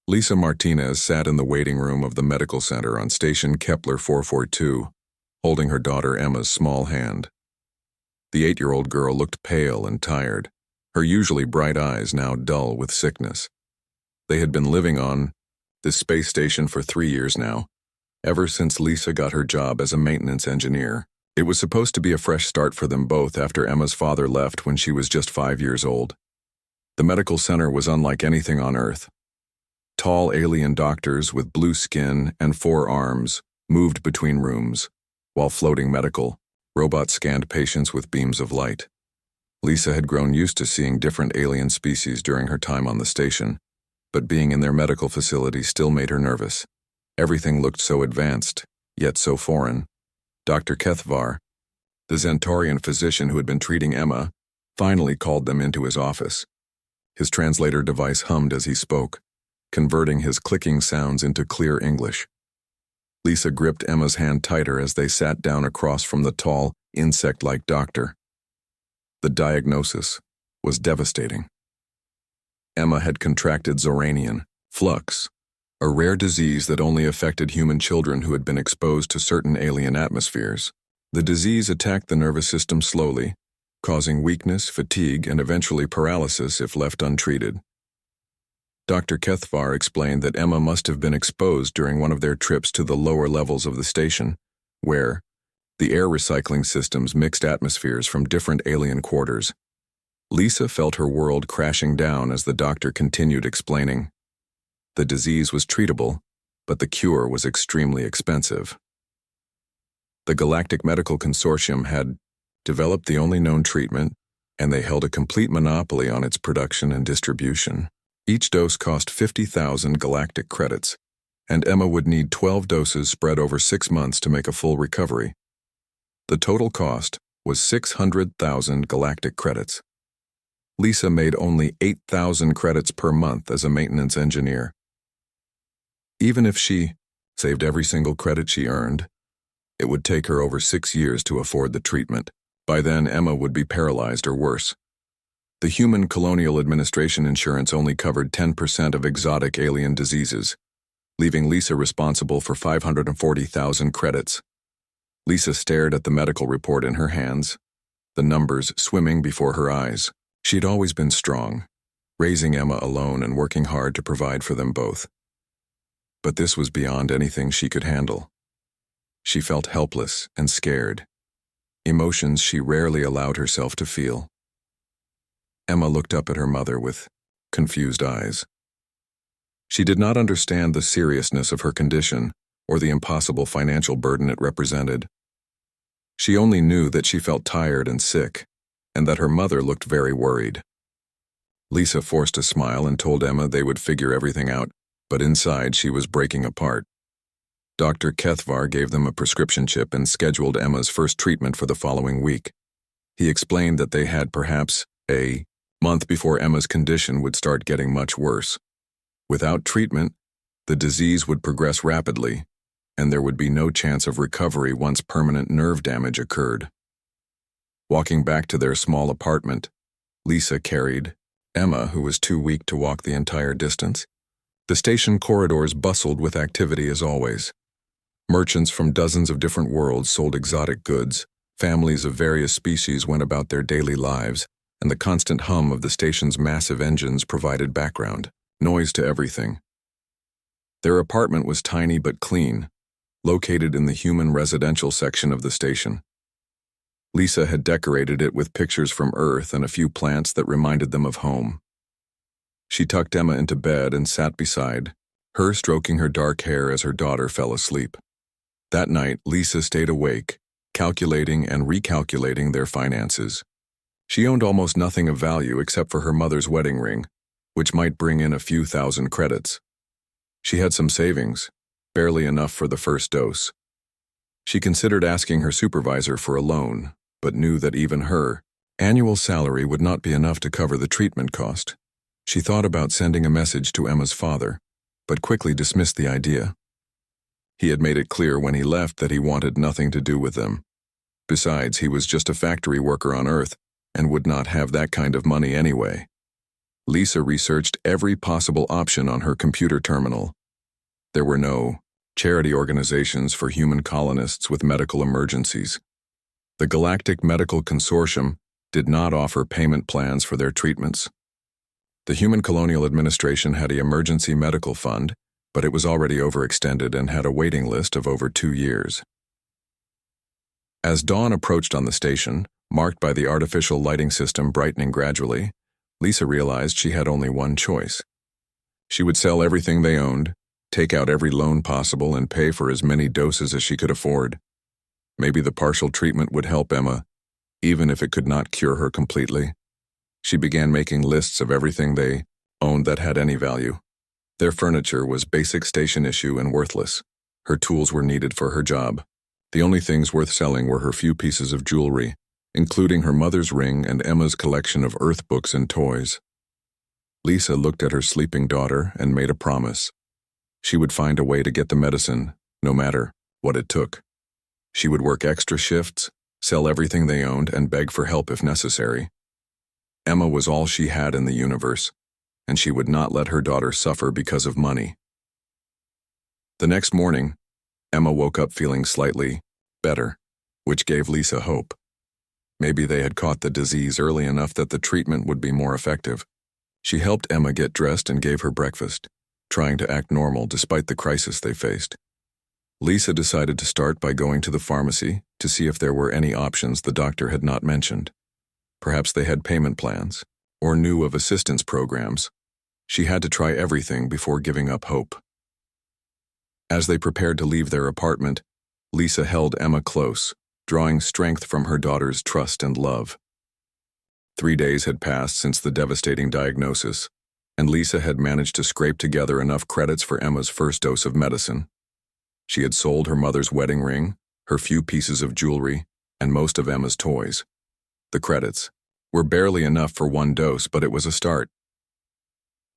Lisa Martinez sat in the waiting room of the medical center on station Kepler 442, holding her daughter Emma's small hand. The 8-year-old girl looked pale and tired, her usually bright eyes now dull with sickness. They had been living on this space station for 3 years now, ever since Lisa got her job as a maintenance engineer. It was supposed to be a fresh start for them both after Emma's father left when she was just 5 years old. The medical center was unlike anything on Earth. Tall alien doctors with blue skin and 4 arms moved between rooms, while floating medical robots scanned patients with beams of light. Lisa had grown used to seeing different alien species during her time on the station, but being in their medical facility still made her nervous. Everything looked so advanced, yet so foreign. Dr. Kethvar, the Zentaurian physician who had been treating Emma, finally called them into his office. His translator device hummed as he spoke, converting his clicking sounds into clear English. Lisa gripped Emma's hand tighter as they sat down across from the tall, insect-like doctor. The diagnosis was devastating. Emma had contracted Zoranian flux, a rare disease that only affected human children who had been exposed to certain alien atmospheres. The disease attacked the nervous system slowly, causing weakness, fatigue, and eventually paralysis if left untreated. Dr. Kethvar explained that Emma must have been exposed during one of their trips to the lower levels of the station, where the air recycling systems mixed atmospheres from different alien quarters. Lisa felt her world crashing down as the doctor continued explaining. The disease was treatable, but the cure was extremely expensive. The Galactic Medical Consortium had developed the only known treatment, and they held a complete monopoly on its production and distribution. Each dose cost 50,000 galactic credits, and Emma would need 12 doses spread over 6 months to make a full recovery. The total cost was 600,000 galactic credits. Lisa made only 8,000 credits per month as a maintenance engineer. Even if she saved every single credit she earned, it would take her over 6 years to afford the treatment. By then, Emma would be paralyzed or worse. The Human Colonial Administration insurance only covered 10% of exotic alien diseases, leaving Lisa responsible for 540,000 credits. Lisa stared at the medical report in her hands, the numbers swimming before her eyes. She'd always been strong, raising Emma alone and working hard to provide for them both. But this was beyond anything she could handle. She felt helpless and scared, emotions she rarely allowed herself to feel. Emma looked up at her mother with confused eyes. She did not understand the seriousness of her condition or the impossible financial burden it represented. She only knew that she felt tired and sick, and that her mother looked very worried. Lisa forced a smile and told Emma they would figure everything out, but inside she was breaking apart. Dr. Kethvar gave them a prescription chip and scheduled Emma's first treatment for the following week. He explained that they had perhaps a month before Emma's condition would start getting much worse. Without treatment, the disease would progress rapidly, and there would be no chance of recovery once permanent nerve damage occurred. Walking back to their small apartment, Lisa carried Emma, who was too weak to walk the entire distance. The station corridors bustled with activity as always. Merchants from dozens of different worlds sold exotic goods, families of various species went about their daily lives, and the constant hum of the station's massive engines provided background noise to everything. Their apartment was tiny but clean, located in the human residential section of the station. Lisa had decorated it with pictures from Earth and a few plants that reminded them of home. She tucked Emma into bed and sat beside her, stroking her dark hair as her daughter fell asleep. That night, Lisa stayed awake, calculating and recalculating their finances. She owned almost nothing of value except for her mother's wedding ring, which might bring in a few thousand credits. She had some savings, barely enough for the first dose. She considered asking her supervisor for a loan, but knew that even her annual salary would not be enough to cover the treatment cost. She thought about sending a message to Emma's father, but quickly dismissed the idea. He had made it clear when he left that he wanted nothing to do with them. Besides, he was just a factory worker on Earth and would not have that kind of money anyway. Lisa researched every possible option on her computer terminal. There were no charity organizations for human colonists with medical emergencies. The Galactic Medical Consortium did not offer payment plans for their treatments. The Human Colonial Administration had an emergency medical fund, but it was already overextended and had a waiting list of over 2 years. As dawn approached on the station, marked by the artificial lighting system brightening gradually, Lisa realized she had only one choice. She would sell everything they owned, take out every loan possible, and pay for as many doses as she could afford. Maybe the partial treatment would help Emma, even if it could not cure her completely. She began making lists of everything they owned that had any value. Their furniture was basic station issue and worthless. Her tools were needed for her job. The only things worth selling were her few pieces of jewelry, including her mother's ring and Emma's collection of Earth books and toys. Lisa looked at her sleeping daughter and made a promise. She would find a way to get the medicine, no matter what it took. She would work extra shifts, sell everything they owned, and beg for help if necessary. Emma was all she had in the universe, and she would not let her daughter suffer because of money. The next morning, Emma woke up feeling slightly better, which gave Lisa hope. Maybe they had caught the disease early enough that the treatment would be more effective. She helped Emma get dressed and gave her breakfast, trying to act normal despite the crisis they faced. Lisa decided to start by going to the pharmacy to see if there were any options the doctor had not mentioned. Perhaps they had payment plans, or knew of assistance programs. She had to try everything before giving up hope. As they prepared to leave their apartment, Lisa held Emma close, drawing strength from her daughter's trust and love. 3 days had passed since the devastating diagnosis, and Lisa had managed to scrape together enough credits for Emma's first dose of medicine. She had sold her mother's wedding ring, her few pieces of jewelry, and most of Emma's toys. The credits were barely enough for 1 dose, but it was a start.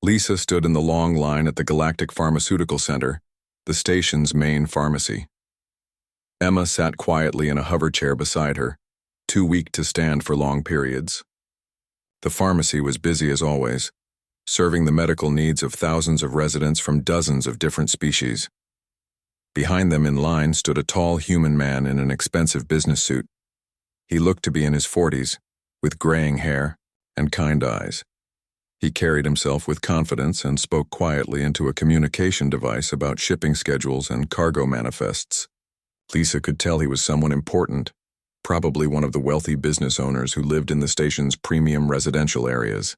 Lisa stood in the long line at the Galactic Pharmaceutical Center, the station's main pharmacy. Emma sat quietly in a hover chair beside her, too weak to stand for long periods. The pharmacy was busy as always, serving the medical needs of thousands of residents from dozens of different species. Behind them in line stood a tall human man in an expensive business suit. He looked to be in his 40s, with graying hair and kind eyes. He carried himself with confidence and spoke quietly into a communication device about shipping schedules and cargo manifests. Lisa could tell he was someone important, probably one of the wealthy business owners who lived in the station's premium residential areas.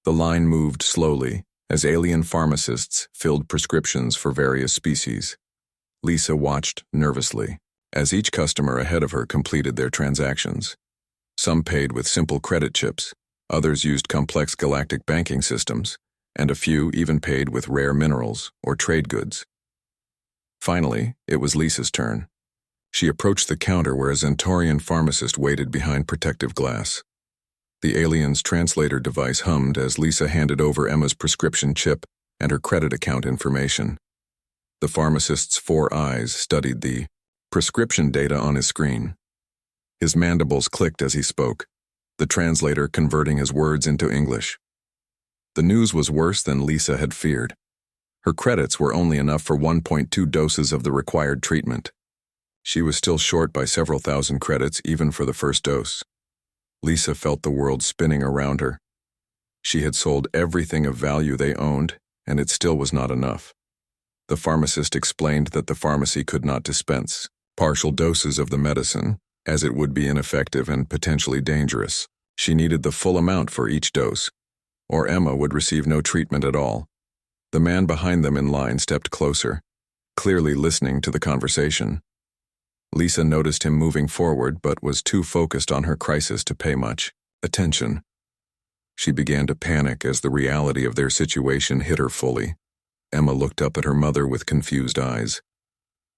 The line moved slowly as alien pharmacists filled prescriptions for various species. Lisa watched nervously as each customer ahead of her completed their transactions. Some paid with simple credit chips, others used complex galactic banking systems, and a few even paid with rare minerals or trade goods. Finally, it was Lisa's turn. She approached the counter where a Zentaurian pharmacist waited behind protective glass. The alien's translator device hummed as Lisa handed over Emma's prescription chip and her credit account information. The pharmacist's 4 eyes studied the prescription data on his screen. His mandibles clicked as he spoke, the translator converting his words into English. The news was worse than Lisa had feared. Her credits were only enough for 1.2 doses of the required treatment. She was still short by several thousand credits even for the first dose. Lisa felt the world spinning around her. She had sold everything of value they owned, and it still was not enough. The pharmacist explained that the pharmacy could not dispense partial doses of the medicine, as it would be ineffective and potentially dangerous. She needed the full amount for each dose, or Emma would receive no treatment at all. The man behind them in line stepped closer, clearly listening to the conversation. Lisa noticed him moving forward but was too focused on her crisis to pay much attention. She began to panic as the reality of their situation hit her fully. Emma looked up at her mother with confused eyes.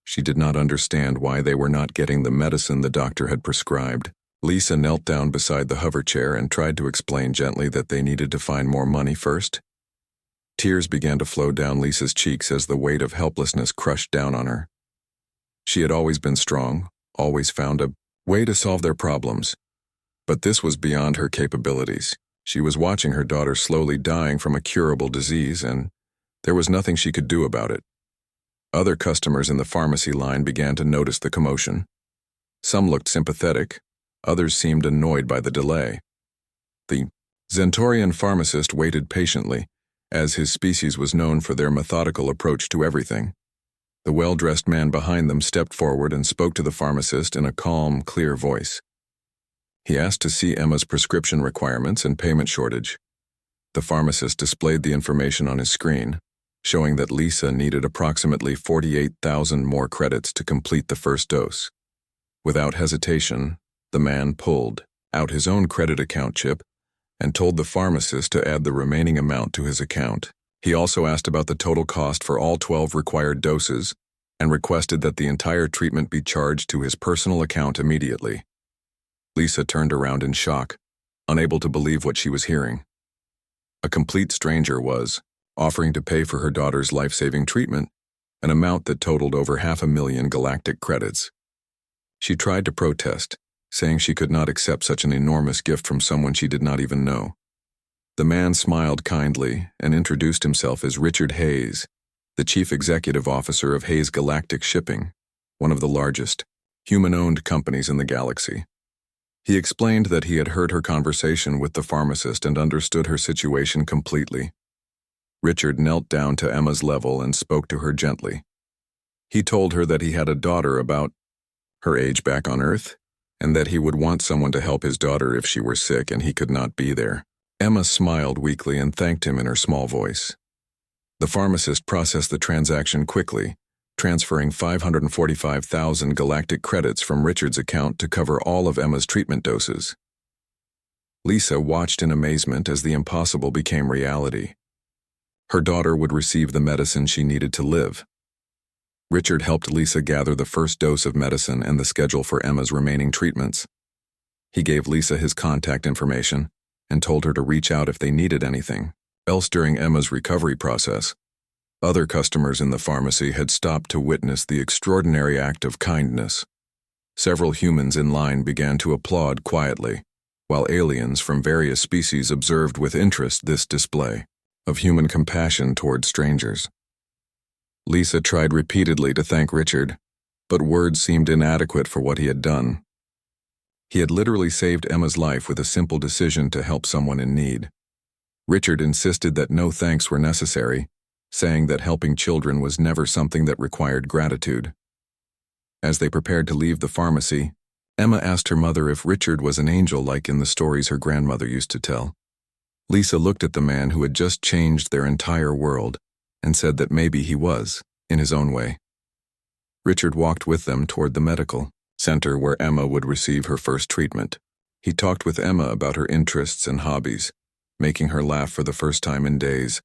She did not understand why they were not getting the medicine the doctor had prescribed. Lisa knelt down beside the hover chair and tried to explain gently that they needed to find more money first. Tears began to flow down Lisa's cheeks as the weight of helplessness crushed down on her. She had always been strong, always found a way to solve their problems. But this was beyond her capabilities. She was watching her daughter slowly dying from a curable disease, and there was nothing she could do about it. Other customers in the pharmacy line began to notice the commotion. Some looked sympathetic, others seemed annoyed by the delay. The Zentorian pharmacist waited patiently, as his species was known for their methodical approach to everything. The well-dressed man behind them stepped forward and spoke to the pharmacist in a calm, clear voice. He asked to see Emma's prescription requirements and payment shortage. The pharmacist displayed the information on his screen, showing that Lisa needed approximately 48,000 more credits to complete the first dose. Without hesitation, the man pulled out his own credit account chip and told the pharmacist to add the remaining amount to his account. He also asked about the total cost for all 12 required doses and requested that the entire treatment be charged to his personal account immediately. Lisa turned around in shock, unable to believe what she was hearing. A complete stranger was offering to pay for her daughter's life-saving treatment, an amount that totaled over 500,000 galactic credits. She tried to protest, saying she could not accept such an enormous gift from someone she did not even know. The man smiled kindly and introduced himself as Richard Hayes, the chief executive officer of Hayes Galactic Shipping, one of the largest, human-owned companies in the galaxy. He explained that he had heard her conversation with the pharmacist and understood her situation completely. Richard knelt down to Emma's level and spoke to her gently. He told her that he had a daughter about her age back on Earth, and that he would want someone to help his daughter if she were sick and he could not be there. Emma smiled weakly and thanked him in her small voice. The pharmacist processed the transaction quickly, transferring 545,000 galactic credits from Richard's account to cover all of Emma's treatment doses. Lisa watched in amazement as the impossible became reality. Her daughter would receive the medicine she needed to live. Richard helped Lisa gather the first dose of medicine and the schedule for Emma's remaining treatments. He gave Lisa his contact information and told her to reach out if they needed anything else during Emma's recovery process. Other customers in the pharmacy had stopped to witness the extraordinary act of kindness. Several humans in line began to applaud quietly, while aliens from various species observed with interest this display of human compassion toward strangers. Lisa tried repeatedly to thank Richard, but words seemed inadequate for what he had done. He had literally saved Emma's life with a simple decision to help someone in need. Richard insisted that no thanks were necessary, saying that helping children was never something that required gratitude. As they prepared to leave the pharmacy, Emma asked her mother if Richard was an angel like in the stories her grandmother used to tell. Lisa looked at the man who had just changed their entire world and said that maybe he was, in his own way. Richard walked with them toward the medical center where Emma would receive her first treatment. He talked with Emma about her interests and hobbies, making her laugh for the first time in days.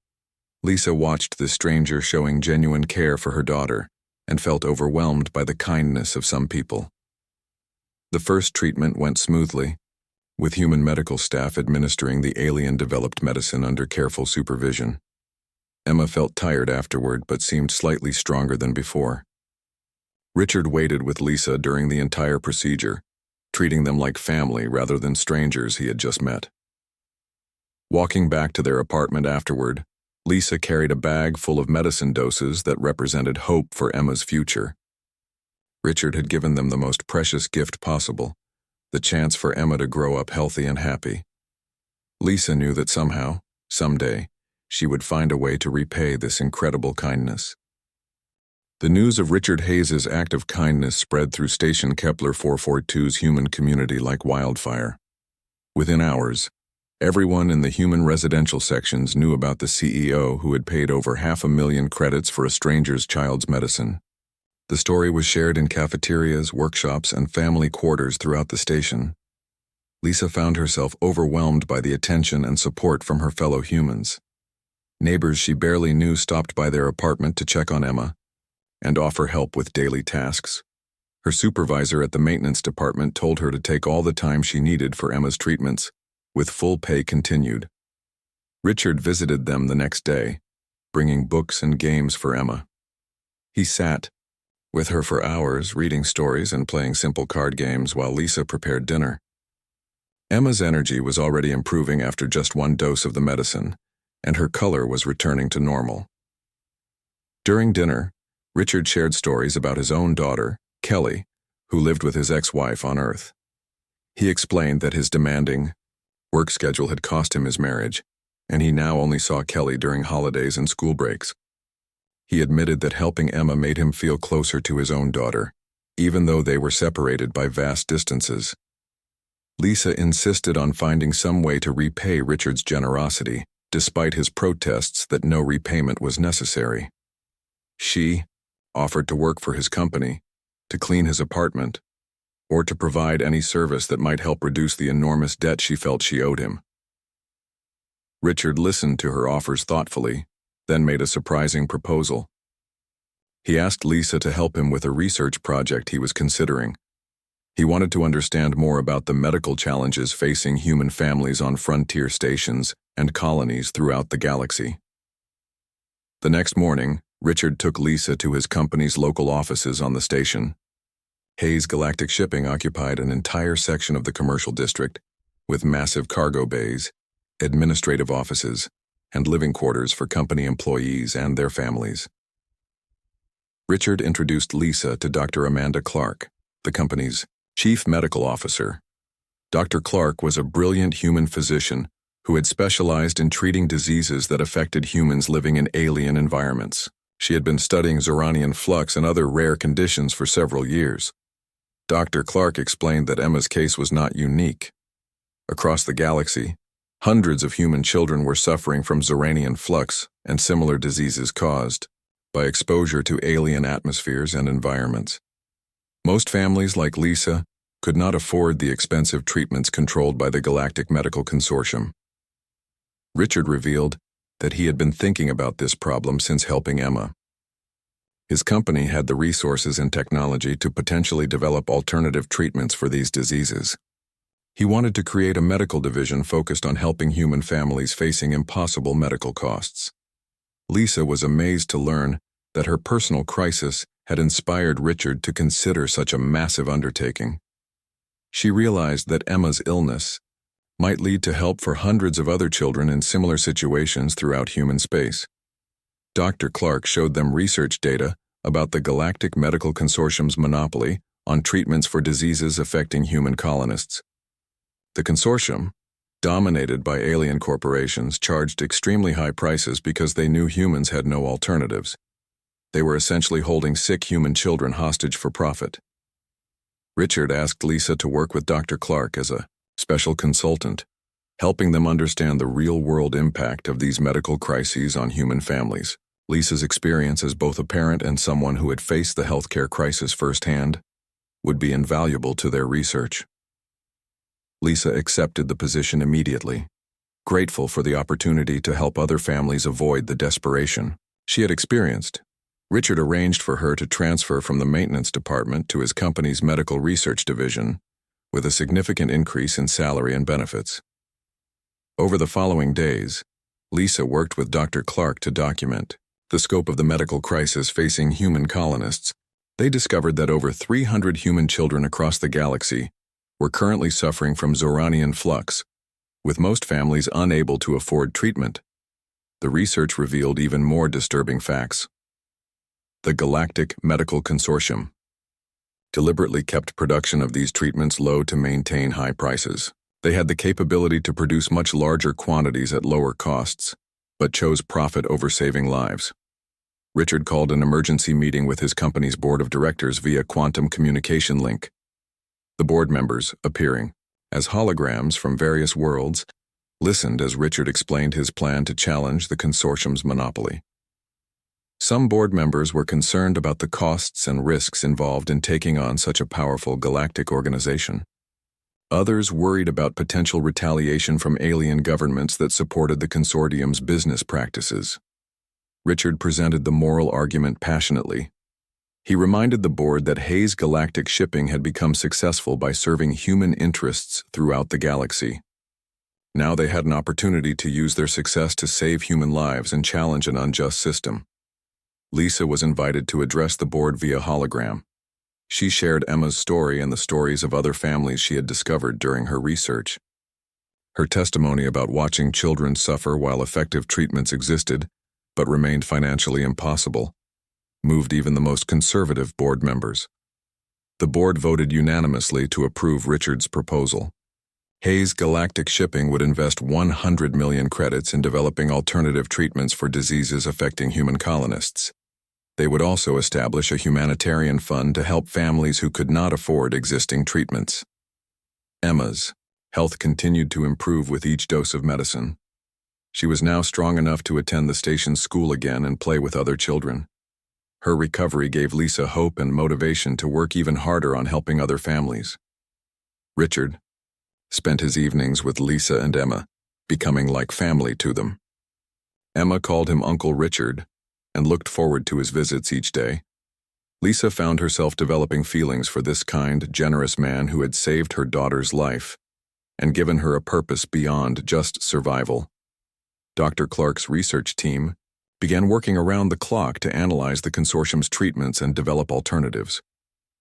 Lisa watched the stranger showing genuine care for her daughter and felt overwhelmed by the kindness of some people. The first treatment went smoothly, with human medical staff administering the alien-developed medicine under careful supervision. Emma felt tired afterward but seemed slightly stronger than before. Richard waited with Lisa during the entire procedure, treating them like family rather than strangers he had just met. Walking back to their apartment afterward, Lisa carried a bag full of medicine doses that represented hope for Emma's future. Richard had given them the most precious gift possible, the chance for Emma to grow up healthy and happy. Lisa knew that somehow, someday, she would find a way to repay this incredible kindness. The news of Richard Hayes' act of kindness spread through Station Kepler 442's human community like wildfire. Within hours, everyone in the human residential sections knew about the CEO who had paid over 500,000 credits for a stranger's child's medicine. The story was shared in cafeterias, workshops, and family quarters throughout the station. Lisa found herself overwhelmed by the attention and support from her fellow humans. Neighbors she barely knew stopped by their apartment to check on Emma and offer help with daily tasks. Her supervisor at the maintenance department told her to take all the time she needed for Emma's treatments, with full pay continued. Richard visited them the next day, bringing books and games for Emma. He sat with her for hours, reading stories and playing simple card games while Lisa prepared dinner. Emma's energy was already improving after just one dose of the medicine, and her color was returning to normal. During dinner, Richard shared stories about his own daughter, Kelly, who lived with his ex-wife on Earth. He explained that his demanding work schedule had cost him his marriage, and he now only saw Kelly during holidays and school breaks. He admitted that helping Emma made him feel closer to his own daughter, even though they were separated by vast distances. Lisa insisted on finding some way to repay Richard's generosity, despite his protests that no repayment was necessary. She offered to work for his company, to clean his apartment, or to provide any service that might help reduce the enormous debt she felt she owed him. Richard listened to her offers thoughtfully, then made a surprising proposal. He asked Lisa to help him with a research project he was considering. He wanted to understand more about the medical challenges facing human families on frontier stations and colonies throughout the galaxy. The next morning, Richard took Lisa to his company's local offices on the station. Hayes Galactic Shipping occupied an entire section of the commercial district, with massive cargo bays, administrative offices, and living quarters for company employees and their families. Richard introduced Lisa to Dr. Amanda Clark, the company's chief medical officer. Dr. Clark was a brilliant human physician who had specialized in treating diseases that affected humans living in alien environments. She had been studying Zoranian flux and other rare conditions for several years. Dr. Clark explained that Emma's case was not unique. Across the galaxy, hundreds of human children were suffering from Zoranian flux and similar diseases caused by exposure to alien atmospheres and environments. Most families, like Lisa, could not afford the expensive treatments controlled by the Galactic Medical Consortium. Richard revealed that he had been thinking about this problem since helping Emma. His company had the resources and technology to potentially develop alternative treatments for these diseases. He wanted to create a medical division focused on helping human families facing impossible medical costs. Lisa was amazed to learn that her personal crisis had inspired Richard to consider such a massive undertaking. She realized that Emma's illness might lead to help for hundreds of other children in similar situations throughout human space. Dr. Clark showed them research data about the Galactic Medical Consortium's monopoly on treatments for diseases affecting human colonists. The consortium, dominated by alien corporations, charged extremely high prices because they knew humans had no alternatives. They were essentially holding sick human children hostage for profit. Richard asked Lisa to work with Dr. Clark as a special consultant, helping them understand the real-world impact of these medical crises on human families. Lisa's experience as both a parent and someone who had faced the healthcare crisis firsthand would be invaluable to their research. Lisa accepted the position immediately, grateful for the opportunity to help other families avoid the desperation she had experienced. Richard arranged for her to transfer from the maintenance department to his company's medical research division, with a significant increase in salary and benefits. Over the following days, Lisa worked with Dr. Clark to document the scope of the medical crisis facing human colonists. They discovered that over 300 human children across the galaxy were currently suffering from Zoranian flux, with most families unable to afford treatment. The research revealed even more disturbing facts. The Galactic Medical Consortium deliberately kept production of these treatments low to maintain high prices. They had the capability to produce much larger quantities at lower costs, but chose profit over saving lives. Richard called an emergency meeting with his company's board of directors via quantum communication link. The board members, appearing as holograms from various worlds, listened as Richard explained his plan to challenge the consortium's monopoly. Some board members were concerned about the costs and risks involved in taking on such a powerful galactic organization. Others worried about potential retaliation from alien governments that supported the consortium's business practices. Richard presented the moral argument passionately. He reminded the board that Hayes Galactic Shipping had become successful by serving human interests throughout the galaxy. Now they had an opportunity to use their success to save human lives and challenge an unjust system. Lisa was invited to address the board via hologram. She shared Emma's story and the stories of other families she had discovered during her research. Her testimony about watching children suffer while effective treatments existed, but remained financially impossible, moved even the most conservative board members. The board voted unanimously to approve Richard's proposal. Hayes Galactic Shipping would invest 100 million credits in developing alternative treatments for diseases affecting human colonists. They would also establish a humanitarian fund to help families who could not afford existing treatments. Emma's health continued to improve with each dose of medicine. She was now strong enough to attend the station's school again and play with other children. Her recovery gave Lisa hope and motivation to work even harder on helping other families. Richard spent his evenings with Lisa and Emma, becoming like family to them. Emma called him Uncle Richard and looked forward to his visits each day. Lisa found herself developing feelings for this kind, generous man who had saved her daughter's life and given her a purpose beyond just survival. Dr. Clark's research team began working around the clock to analyze the consortium's treatments and develop alternatives.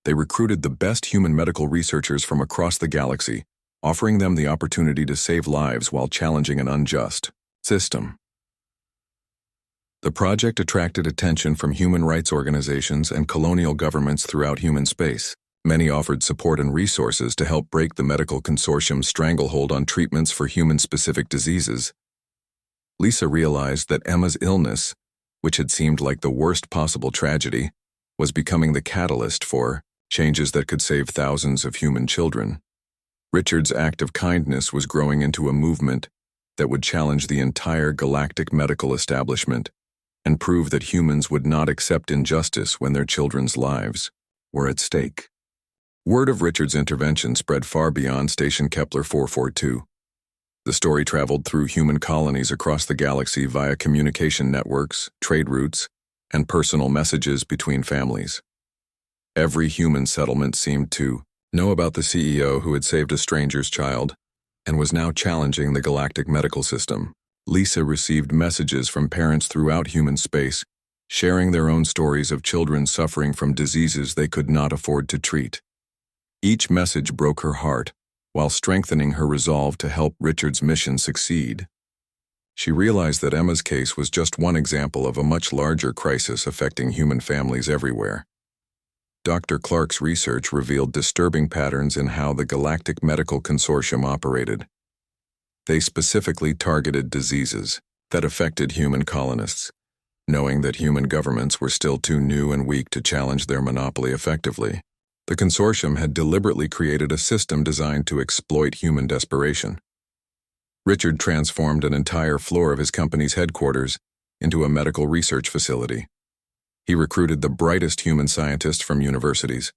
They recruited the best human medical researchers from across the galaxy, offering them the opportunity to save lives while challenging an unjust system. The project attracted attention from human rights organizations and colonial governments throughout human space. Many offered support and resources to help break the medical consortium's stranglehold on treatments for human-specific diseases. Lisa realized that Emma's illness, which had seemed like the worst possible tragedy, was becoming the catalyst for changes that could save thousands of human children. Richard's act of kindness was growing into a movement that would challenge the entire galactic medical establishment and prove that humans would not accept injustice when their children's lives were at stake. Word of Richard's intervention spread far beyond Station Kepler 442. The story traveled through human colonies across the galaxy via communication networks, trade routes, and personal messages between families. Every human settlement seemed to know about the CEO who had saved a stranger's child and was now challenging the galactic medical system. Lisa received messages from parents throughout human space, sharing their own stories of children suffering from diseases they could not afford to treat. Each message broke her heart, while strengthening her resolve to help Richard's mission succeed. She realized that Emma's case was just one example of a much larger crisis affecting human families everywhere. Dr. Clark's research revealed disturbing patterns in how the Galactic Medical Consortium operated. They specifically targeted diseases that affected human colonists, knowing that human governments were still too new and weak to challenge their monopoly effectively. The consortium had deliberately created a system designed to exploit human desperation. Richard transformed an entire floor of his company's headquarters into a medical research facility. He recruited the brightest human scientists from universities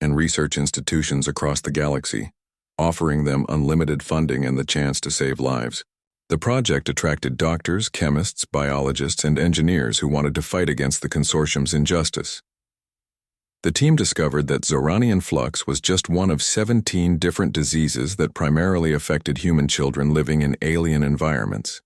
and research institutions across the galaxy, offering them unlimited funding and the chance to save lives. The project attracted doctors, chemists, biologists, and engineers who wanted to fight against the consortium's injustice. The team discovered that Zoranian flux was just one of 17 different diseases that primarily affected human children living in alien environments.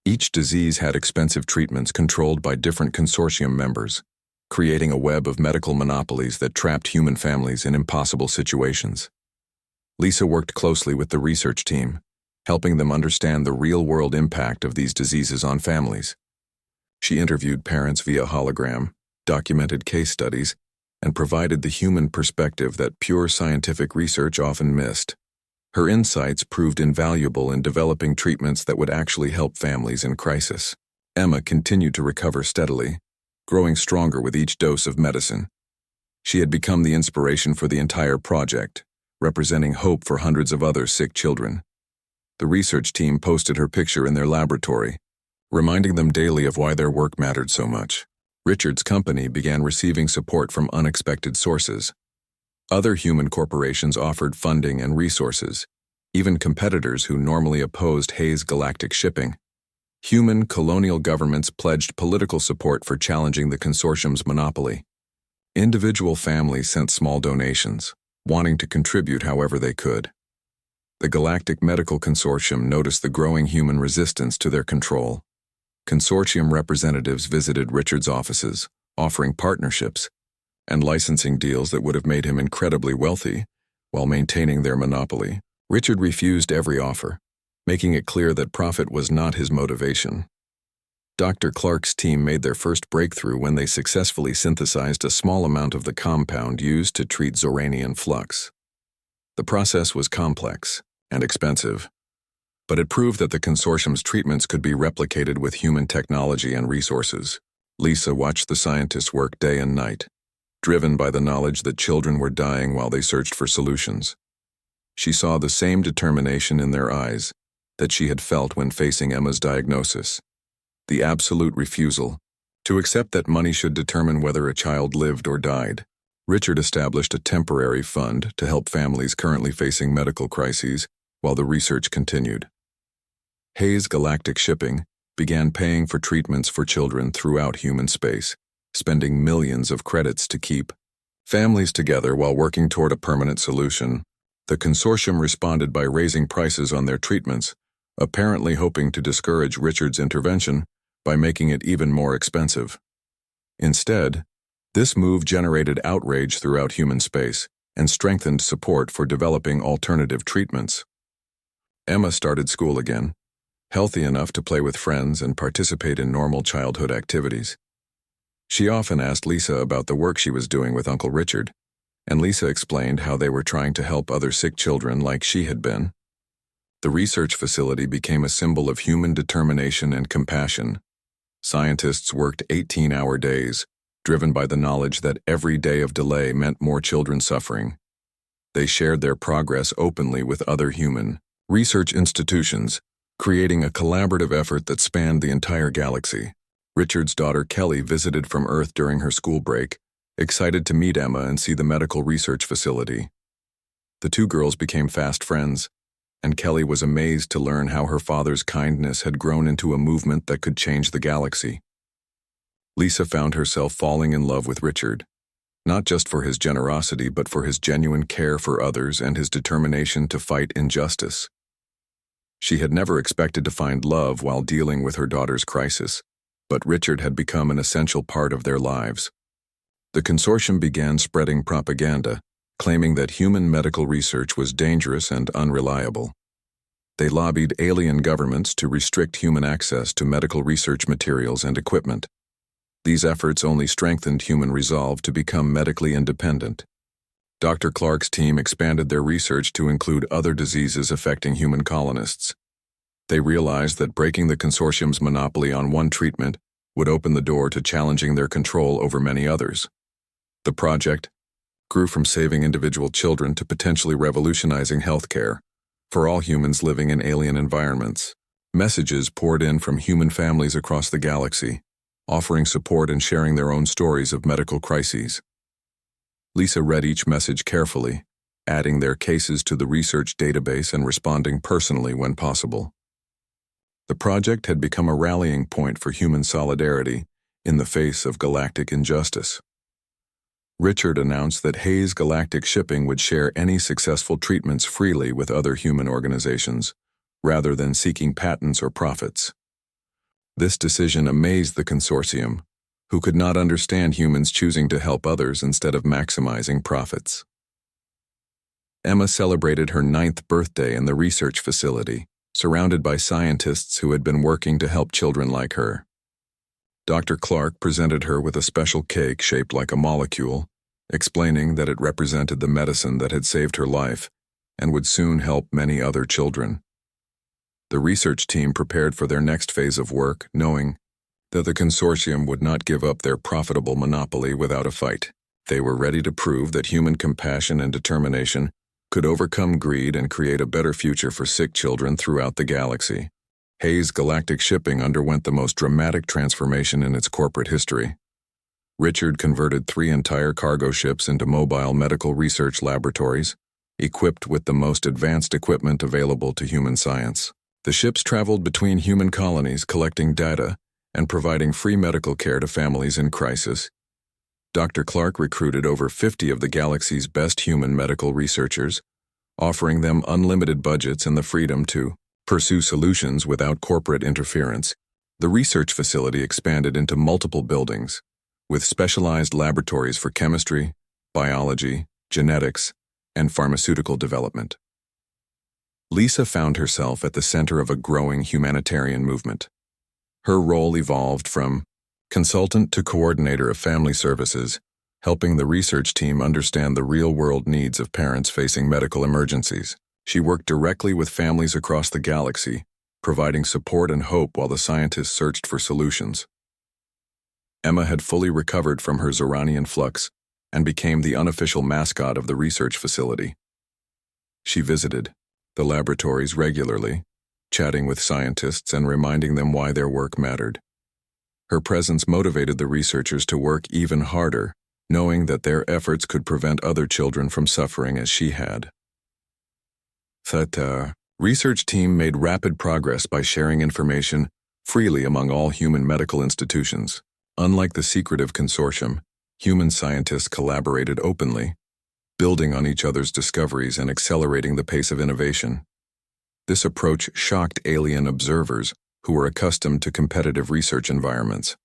Each disease had expensive treatments controlled by different consortium members, creating a web of medical monopolies that trapped human families in impossible situations. Lisa worked closely with the research team, helping them understand the real-world impact of these diseases on families. She interviewed parents via hologram, documented case studies, and provided the human perspective that pure scientific research often missed. Her insights proved invaluable in developing treatments that would actually help families in crisis. Emma continued to recover steadily, growing stronger with each dose of medicine. She had become the inspiration for the entire project, representing hope for hundreds of other sick children. The research team posted her picture in their laboratory, reminding them daily of why their work mattered so much. Richard's company began receiving support from unexpected sources. Other human corporations offered funding and resources, even competitors who normally opposed Hayes Galactic Shipping. Human colonial governments pledged political support for challenging the consortium's monopoly. Individual families sent small donations, wanting to contribute however they could. The Galactic Medical Consortium noticed the growing human resistance to their control. Consortium representatives visited Richard's offices, offering partnerships and licensing deals that would have made him incredibly wealthy while maintaining their monopoly. Richard refused every offer, making it clear that profit was not his motivation. Dr. Clark's team made their first breakthrough when they successfully synthesized a small amount of the compound used to treat Zoranian flux. The process was complex and expensive, but it proved that the consortium's treatments could be replicated with human technology and resources. Lisa watched the scientists work day and night, driven by the knowledge that children were dying while they searched for solutions. She saw the same determination in their eyes that she had felt when facing Emma's diagnosis. The absolute refusal to accept that money should determine whether a child lived or died. Richard established a temporary fund to help families currently facing medical crises while the research continued. Hayes Galactic Shipping began paying for treatments for children throughout human space, spending millions of credits to keep families together while working toward a permanent solution. The consortium responded by raising prices on their treatments, apparently hoping to discourage Richard's intervention by making it even more expensive. Instead, this move generated outrage throughout human space and strengthened support for developing alternative treatments. Emma started school again, healthy enough to play with friends and participate in normal childhood activities. She often asked Lisa about the work she was doing with Uncle Richard, and Lisa explained how they were trying to help other sick children like she had been. The research facility became a symbol of human determination and compassion. Scientists worked 18-hour days, driven by the knowledge that every day of delay meant more children suffering. They shared their progress openly with other human research institutions, creating a collaborative effort that spanned the entire galaxy. Richard's daughter Kelly visited from Earth during her school break, excited to meet Emma and see the medical research facility. The two girls became fast friends, and Kelly was amazed to learn how her father's kindness had grown into a movement that could change the galaxy. Lisa found herself falling in love with Richard, not just for his generosity but for his genuine care for others and his determination to fight injustice. She had never expected to find love while dealing with her daughter's crisis, but Richard had become an essential part of their lives. The consortium began spreading propaganda, claiming that human medical research was dangerous and unreliable. They lobbied alien governments to restrict human access to medical research materials and equipment. These efforts only strengthened human resolve to become medically independent. Dr. Clark's team expanded their research to include other diseases affecting human colonists. They realized that breaking the consortium's monopoly on one treatment would open the door to challenging their control over many others. The project grew from saving individual children to potentially revolutionizing healthcare for all humans living in alien environments. Messages poured in from human families across the galaxy, offering support and sharing their own stories of medical crises. Lisa read each message carefully, adding their cases to the research database and responding personally when possible. The project had become a rallying point for human solidarity in the face of galactic injustice. Richard announced that Hayes Galactic Shipping would share any successful treatments freely with other human organizations, rather than seeking patents or profits. This decision amazed the consortium, who could not understand humans choosing to help others instead of maximizing profits. Emma celebrated her 9th birthday in the research facility, surrounded by scientists who had been working to help children like her. Dr. Clark presented her with a special cake shaped like a molecule, explaining that it represented the medicine that had saved her life and would soon help many other children. The research team prepared for their next phase of work, knowing that the consortium would not give up their profitable monopoly without a fight. They were ready to prove that human compassion and determination could overcome greed and create a better future for sick children throughout the galaxy. Hayes Galactic Shipping underwent the most dramatic transformation in its corporate history. Richard converted 3 entire cargo ships into mobile medical research laboratories, equipped with the most advanced equipment available to human science. The ships traveled between human colonies collecting data and providing free medical care to families in crisis. Dr. Clark recruited over 50 of the galaxy's best human medical researchers, offering them unlimited budgets and the freedom to pursue solutions without corporate interference. The research facility expanded into multiple buildings, with specialized laboratories for chemistry, biology, genetics, and pharmaceutical development. Lisa found herself at the center of a growing humanitarian movement. Her role evolved from consultant to coordinator of family services, helping the research team understand the real-world needs of parents facing medical emergencies. She worked directly with families across the galaxy, providing support and hope while the scientists searched for solutions. Emma had fully recovered from her Zoranian flux and became the unofficial mascot of the research facility. She visited the laboratories regularly, chatting with scientists and reminding them why their work mattered. Her presence motivated the researchers to work even harder, knowing that their efforts could prevent other children from suffering as she had. The research team made rapid progress by sharing information freely among all human medical institutions. Unlike the secretive consortium, human scientists collaborated openly, building on each other's discoveries and accelerating the pace of innovation. This approach shocked alien observers who were accustomed to competitive research environments.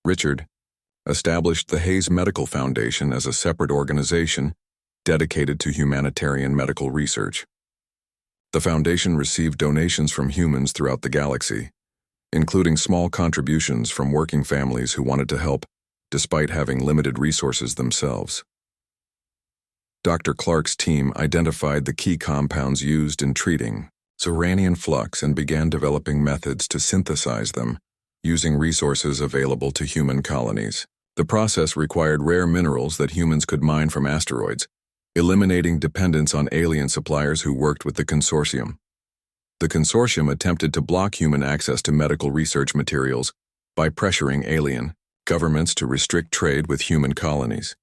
Richard established the Hayes Medical Foundation as a separate organization dedicated to humanitarian medical research. The foundation received donations from humans throughout the galaxy, including small contributions from working families who wanted to help despite having limited resources themselves. Dr. Clark's team identified the key compounds used in treating Zoranian flux and began developing methods to synthesize them, using resources available to human colonies. The process required rare minerals that humans could mine from asteroids, eliminating dependence on alien suppliers who worked with the consortium. The consortium attempted to block human access to medical research materials by pressuring alien governments to restrict trade with human colonies.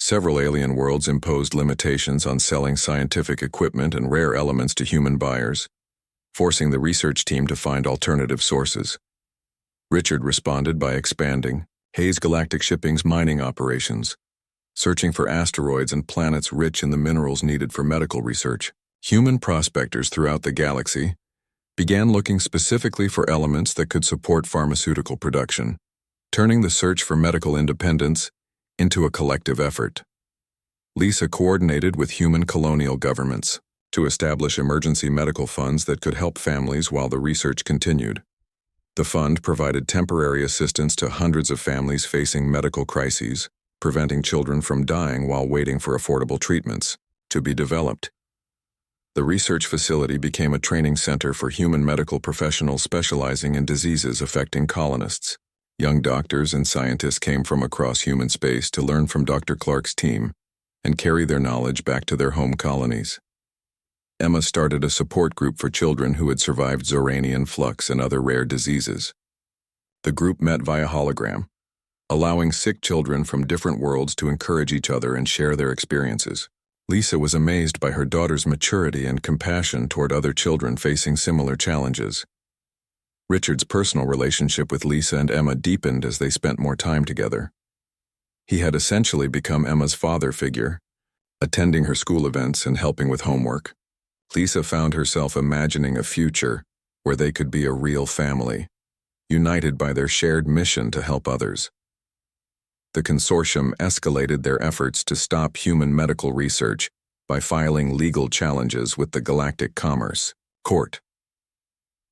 Several alien worlds imposed limitations on selling scientific equipment and rare elements to human buyers, forcing the research team to find alternative sources. Richard responded by expanding Hayes Galactic Shipping's mining operations, searching for asteroids and planets rich in the minerals needed for medical research. Human prospectors throughout the galaxy began looking specifically for elements that could support pharmaceutical production, turning the search for medical independence into a collective effort. Lisa coordinated with human colonial governments to establish emergency medical funds that could help families while the research continued. The fund provided temporary assistance to hundreds of families facing medical crises, preventing children from dying while waiting for affordable treatments to be developed. The research facility became a training center for human medical professionals specializing in diseases affecting colonists. Young doctors and scientists came from across human space to learn from Dr. Clark's team and carry their knowledge back to their home colonies. Emma started a support group for children who had survived Zoranian flux and other rare diseases. The group met via hologram, allowing sick children from different worlds to encourage each other and share their experiences. Lisa was amazed by her daughter's maturity and compassion toward other children facing similar challenges. Richard's personal relationship with Lisa and Emma deepened as they spent more time together. He had essentially become Emma's father figure, attending her school events and helping with homework. Lisa found herself imagining a future where they could be a real family, united by their shared mission to help others. The consortium escalated their efforts to stop human medical research by filing legal challenges with the Galactic Commerce Court.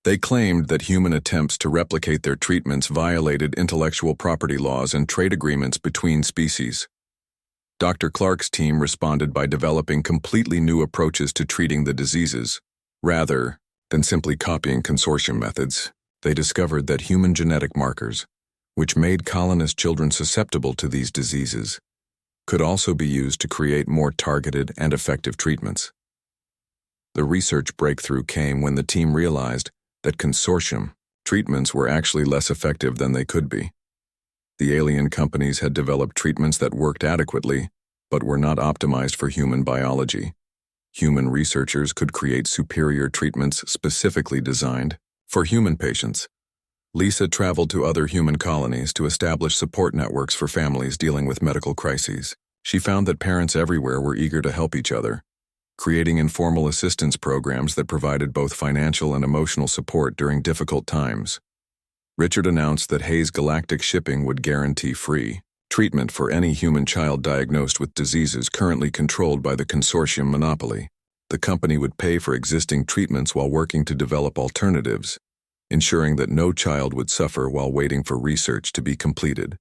They claimed that human attempts to replicate their treatments violated intellectual property laws and trade agreements between species. Dr. Clark's team responded by developing completely new approaches to treating the diseases. Rather than simply copying consortium methods, they discovered that human genetic markers, which made colonist children susceptible to these diseases, could also be used to create more targeted and effective treatments. The research breakthrough came when the team realized that consortium treatments were actually less effective than they could be. The alien companies had developed treatments that worked adequately, but were not optimized for human biology. Human researchers could create superior treatments specifically designed for human patients. Lisa traveled to other human colonies to establish support networks for families dealing with medical crises. She found that parents everywhere were eager to help each other, creating informal assistance programs that provided both financial and emotional support during difficult times. Richard announced that Hayes Galactic Shipping would guarantee free treatment for any human child diagnosed with diseases currently controlled by the consortium monopoly. The company would pay for existing treatments while working to develop alternatives, ensuring that no child would suffer while waiting for research to be completed.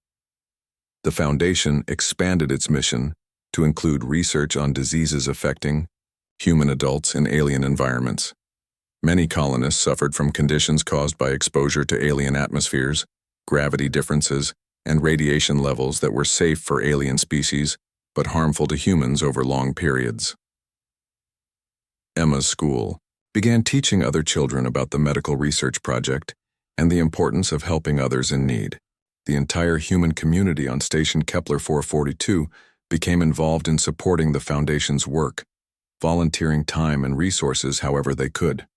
The foundation expanded its mission to include research on diseases affecting human adults in alien environments. Many colonists suffered from conditions caused by exposure to alien atmospheres, gravity differences, and radiation levels that were safe for alien species but harmful to humans over long periods. Emma's school began teaching other children about the medical research project and the importance of helping others in need. The entire human community on Station Kepler 442 became involved in supporting the Foundation's work, volunteering time and resources however they could.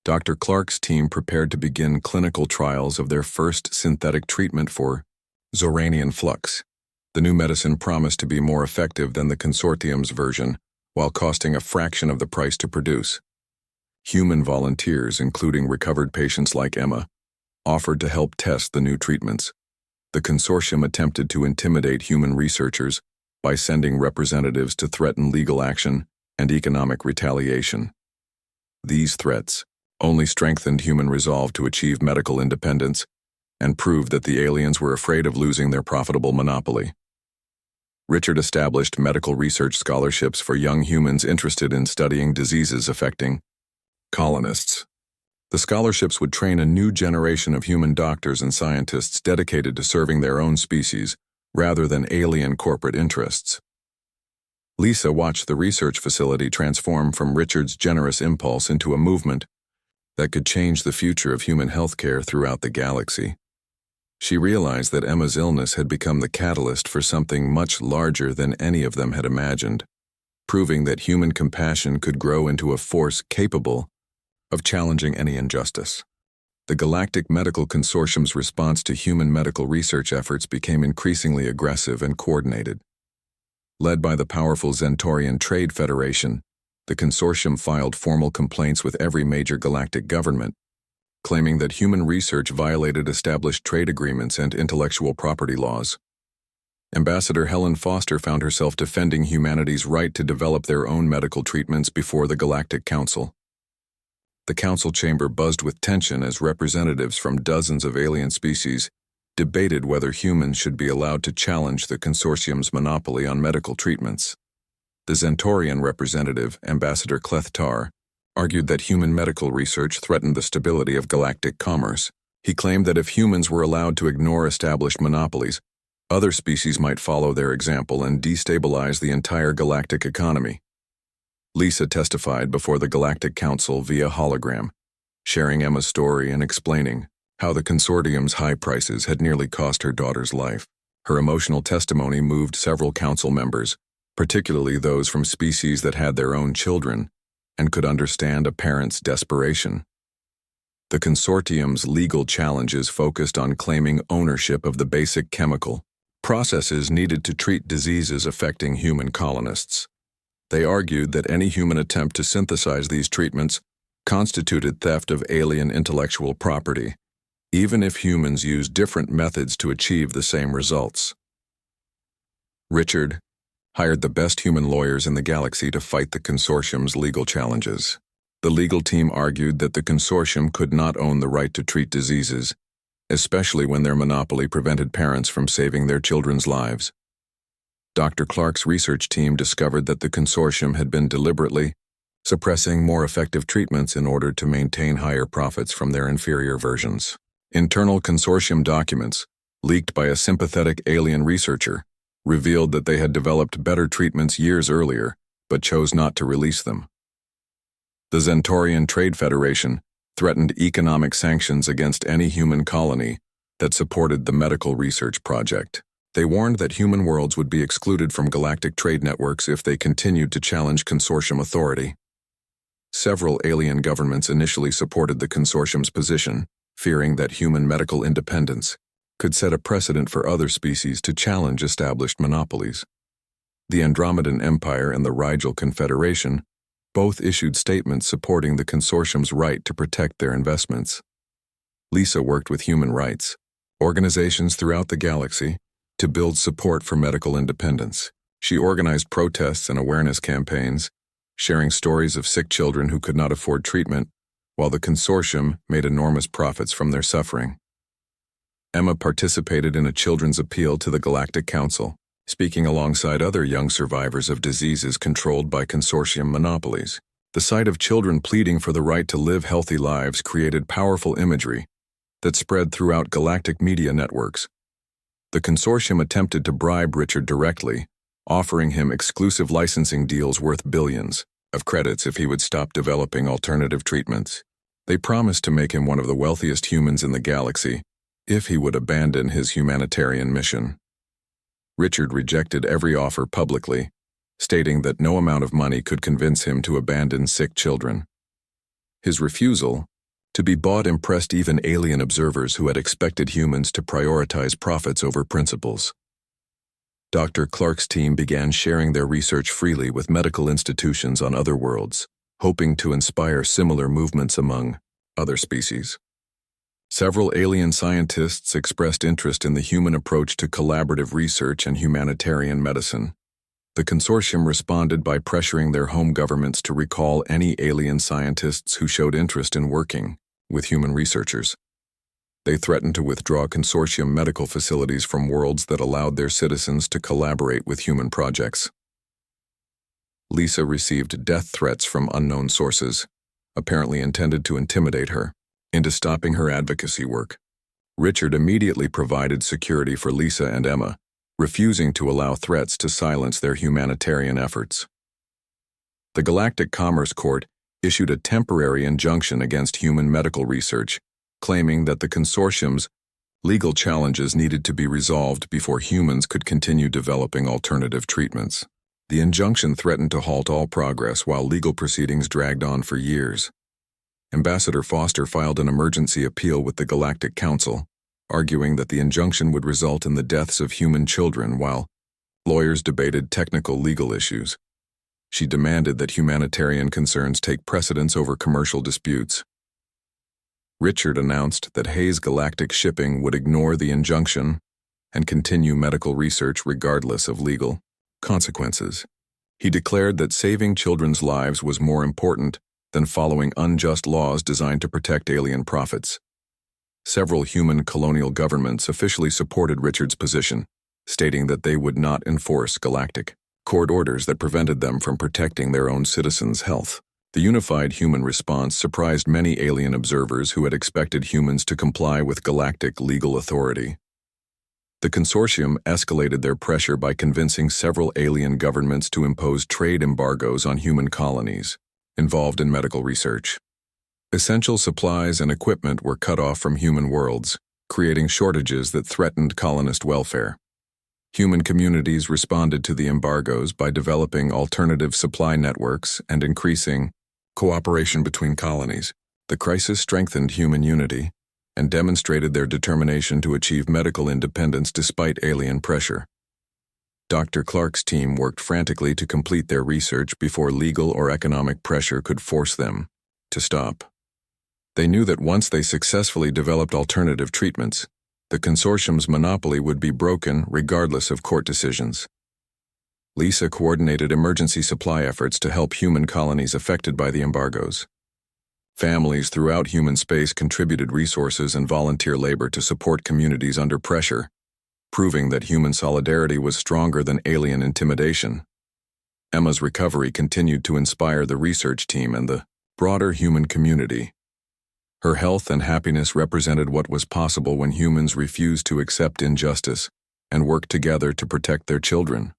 Dr. Clark's team prepared to begin clinical trials of their first synthetic treatment for Zoranian flux. The new medicine promised to be more effective than the consortium's version, while costing a fraction of the price to produce. Human volunteers, including recovered patients like Emma, offered to help test the new treatments. The consortium attempted to intimidate human researchers by sending representatives to threaten legal action and economic retaliation. These threats only strengthened human resolve to achieve medical independence and proved that the aliens were afraid of losing their profitable monopoly. Richard established medical research scholarships for young humans interested in studying diseases affecting colonists. The scholarships would train a new generation of human doctors and scientists dedicated to serving their own species rather than alien corporate interests. Lisa watched the research facility transform from Richard's generous impulse into a movement that could change the future of human healthcare throughout the galaxy. She realized that Emma's illness had become the catalyst for something much larger than any of them had imagined, proving that human compassion could grow into a force capable of challenging any injustice. The Galactic Medical Consortium's response to human medical research efforts became increasingly aggressive and coordinated. Led by the powerful Zentorian Trade Federation, the consortium filed formal complaints with every major galactic government, claiming that human research violated established trade agreements and intellectual property laws. Ambassador Helen Foster found herself defending humanity's right to develop their own medical treatments before the Galactic Council. The council chamber buzzed with tension as representatives from dozens of alien species debated whether humans should be allowed to challenge the consortium's monopoly on medical treatments. The Zentorian representative, Ambassador Clethtar, argued that human medical research threatened the stability of galactic commerce. He claimed that if humans were allowed to ignore established monopolies, other species might follow their example and destabilize the entire galactic economy. Lisa testified before the Galactic Council via hologram, sharing Emma's story and explaining how the consortium's high prices had nearly cost her daughter's life. Her emotional testimony moved several council members, particularly those from species that had their own children and could understand a parent's desperation. The consortium's legal challenges focused on claiming ownership of the basic chemical processes needed to treat diseases affecting human colonists. They argued that any human attempt to synthesize these treatments constituted theft of alien intellectual property, even if humans used different methods to achieve the same results. Richard hired the best human lawyers in the galaxy to fight the consortium's legal challenges. The legal team argued that the consortium could not own the right to treat diseases, especially when their monopoly prevented parents from saving their children's lives. Dr. Clark's research team discovered that the consortium had been deliberately suppressing more effective treatments in order to maintain higher profits from their inferior versions. Internal consortium documents, leaked by a sympathetic alien researcher, revealed that they had developed better treatments years earlier, but chose not to release them. The Zentorian Trade Federation threatened economic sanctions against any human colony that supported the medical research project. They warned that human worlds would be excluded from galactic trade networks if they continued to challenge consortium authority. Several alien governments initially supported the consortium's position, fearing that human medical independence could set a precedent for other species to challenge established monopolies. The Andromedan Empire and the Rigel Confederation both issued statements supporting the consortium's right to protect their investments. Lisa worked with human rights organizations throughout the galaxy to build support for medical independence. She organized protests and awareness campaigns, sharing stories of sick children who could not afford treatment, while the consortium made enormous profits from their suffering. Emma participated in a children's appeal to the Galactic Council, speaking alongside other young survivors of diseases controlled by consortium monopolies. The sight of children pleading for the right to live healthy lives created powerful imagery that spread throughout galactic media networks. The consortium attempted to bribe Richard directly, offering him exclusive licensing deals worth billions of credits if he would stop developing alternative treatments. They promised to make him one of the wealthiest humans in the galaxy if he would abandon his humanitarian mission. Richard rejected every offer publicly, stating that no amount of money could convince him to abandon sick children. His refusal to be bought impressed even alien observers who had expected humans to prioritize profits over principles. Dr. Clark's team began sharing their research freely with medical institutions on other worlds, hoping to inspire similar movements among other species. Several alien scientists expressed interest in the human approach to collaborative research and humanitarian medicine. The consortium responded by pressuring their home governments to recall any alien scientists who showed interest in working with human researchers. They threatened to withdraw consortium medical facilities from worlds that allowed their citizens to collaborate with human projects. Lisa received death threats from unknown sources, apparently intended to intimidate her into stopping her advocacy work. Richard immediately provided security for Lisa and Emma, refusing to allow threats to silence their humanitarian efforts. The Galactic Commerce Court issued a temporary injunction against human medical research, claiming that the consortium's legal challenges needed to be resolved before humans could continue developing alternative treatments. The injunction threatened to halt all progress while legal proceedings dragged on for years. Ambassador Foster filed an emergency appeal with the Galactic Council, arguing that the injunction would result in the deaths of human children while lawyers debated technical legal issues. She demanded that humanitarian concerns take precedence over commercial disputes. Richard announced that Hayes Galactic Shipping would ignore the injunction and continue medical research regardless of legal consequences. He declared that saving children's lives was more important than following unjust laws designed to protect alien profits. Several human colonial governments officially supported Richard's position, stating that they would not enforce galactic court orders that prevented them from protecting their own citizens' health. The unified human response surprised many alien observers who had expected humans to comply with galactic legal authority. The consortium escalated their pressure by convincing several alien governments to impose trade embargoes on human colonies involved in medical research. Essential supplies and equipment were cut off from human worlds, creating shortages that threatened colonist welfare. Human communities responded to the embargoes by developing alternative supply networks and increasing cooperation between colonies. The crisis strengthened human unity and demonstrated their determination to achieve medical independence despite alien pressure. Dr. Clark's team worked frantically to complete their research before legal or economic pressure could force them to stop. They knew that once they successfully developed alternative treatments, the consortium's monopoly would be broken regardless of court decisions. Lisa coordinated emergency supply efforts to help human colonies affected by the embargoes. Families throughout human space contributed resources and volunteer labor to support communities under pressure, proving that human solidarity was stronger than alien intimidation. Emma's recovery continued to inspire the research team and the broader human community. Her health and happiness represented what was possible when humans refused to accept injustice and worked together to protect their children.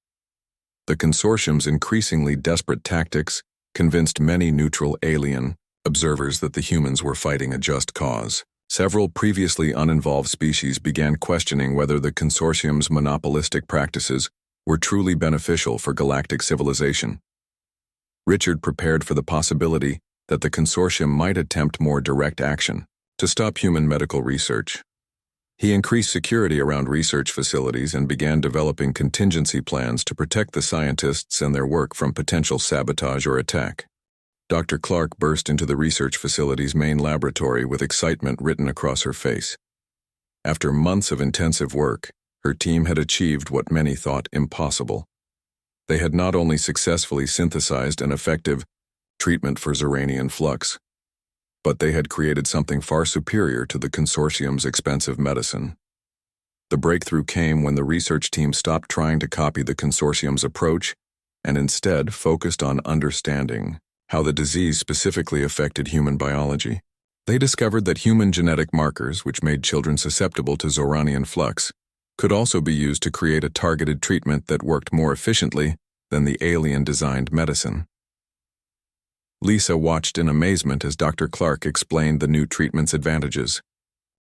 The consortium's increasingly desperate tactics convinced many neutral alien observers that the humans were fighting a just cause. Several previously uninvolved species began questioning whether the consortium's monopolistic practices were truly beneficial for galactic civilization. Richard prepared for the possibility that the consortium might attempt more direct action to stop human medical research. He increased security around research facilities and began developing contingency plans to protect the scientists and their work from potential sabotage or attack. Dr. Clark burst into the research facility's main laboratory with excitement written across her face. After months of intensive work, her team had achieved what many thought impossible. They had not only successfully synthesized an effective treatment for Ziranian flux, but they had created something far superior to the consortium's expensive medicine. The breakthrough came when the research team stopped trying to copy the consortium's approach and instead focused on understanding how the disease specifically affected human biology. They discovered that human genetic markers, which made children susceptible to Ziranian flux, could also be used to create a targeted treatment that worked more efficiently than the alien-designed medicine. Lisa watched in amazement as Dr. Clark explained the new treatment's advantages.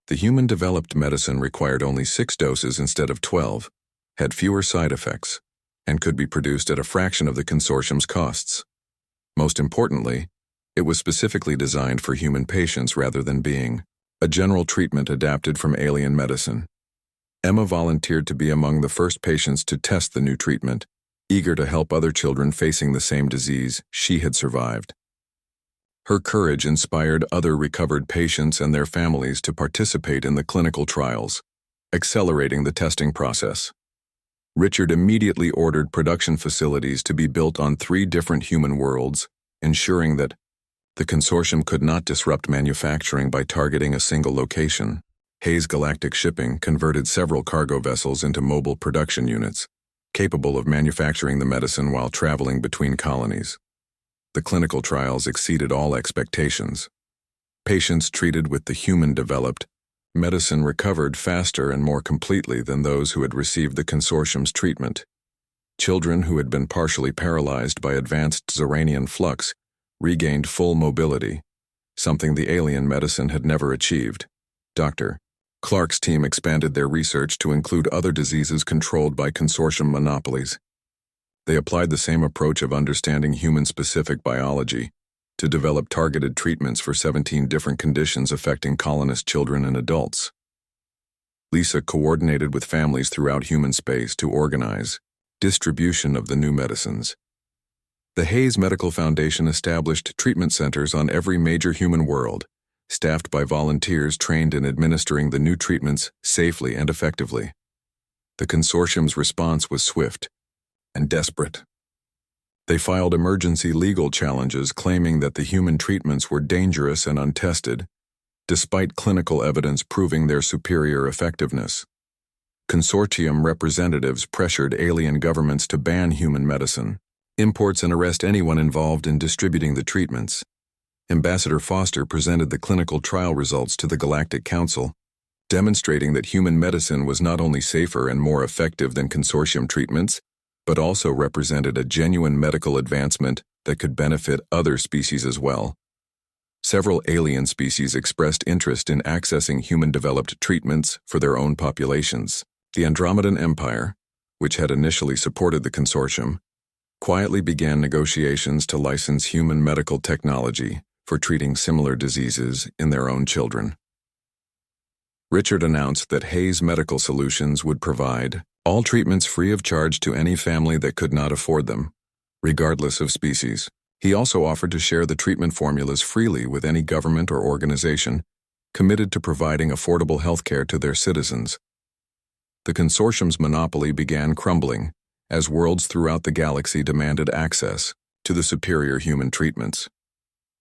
The human-developed medicine required only 6 doses instead of 12, had fewer side effects, and could be produced at a fraction of the consortium's costs. Most importantly, it was specifically designed for human patients rather than being a general treatment adapted from alien medicine. Emma volunteered to be among the first patients to test the new treatment, eager to help other children facing the same disease she had survived. Her courage inspired other recovered patients and their families to participate in the clinical trials, accelerating the testing process. Richard immediately ordered production facilities to be built on 3 different human worlds, ensuring that the consortium could not disrupt manufacturing by targeting a single location. Hayes Galactic Shipping converted several cargo vessels into mobile production units, capable of manufacturing the medicine while traveling between colonies. The clinical trials exceeded all expectations. Patients treated with the human-developed medicine recovered faster and more completely than those who had received the consortium's treatment. Children who had been partially paralyzed by advanced Ziranian flux regained full mobility, something the alien medicine had never achieved. Dr. Clark's team expanded their research to include other diseases controlled by consortium monopolies. They applied the same approach of understanding human-specific biology to develop targeted treatments for 17 different conditions affecting colonist children and adults. Lisa coordinated with families throughout human space to organize distribution of the new medicines. The Hayes Medical Foundation established treatment centers on every major human world, staffed by volunteers trained in administering the new treatments safely and effectively. The consortium's response was swift and desperate. They filed emergency legal challenges claiming that the human treatments were dangerous and untested, despite clinical evidence proving their superior effectiveness. Consortium representatives pressured alien governments to ban human medicine, imports, and arrest anyone involved in distributing the treatments. Ambassador Foster presented the clinical trial results to the Galactic Council, demonstrating that human medicine was not only safer and more effective than consortium treatments, but also represented a genuine medical advancement that could benefit other species as well. Several alien species expressed interest in accessing human-developed treatments for their own populations. The Andromedan Empire, which had initially supported the consortium, quietly began negotiations to license human medical technology for treating similar diseases in their own children. Richard announced that Hayes Medical Solutions would provide all treatments free of charge to any family that could not afford them, regardless of species. He also offered to share the treatment formulas freely with any government or organization committed to providing affordable healthcare to their citizens. The consortium's monopoly began crumbling as worlds throughout the galaxy demanded access to the superior human treatments.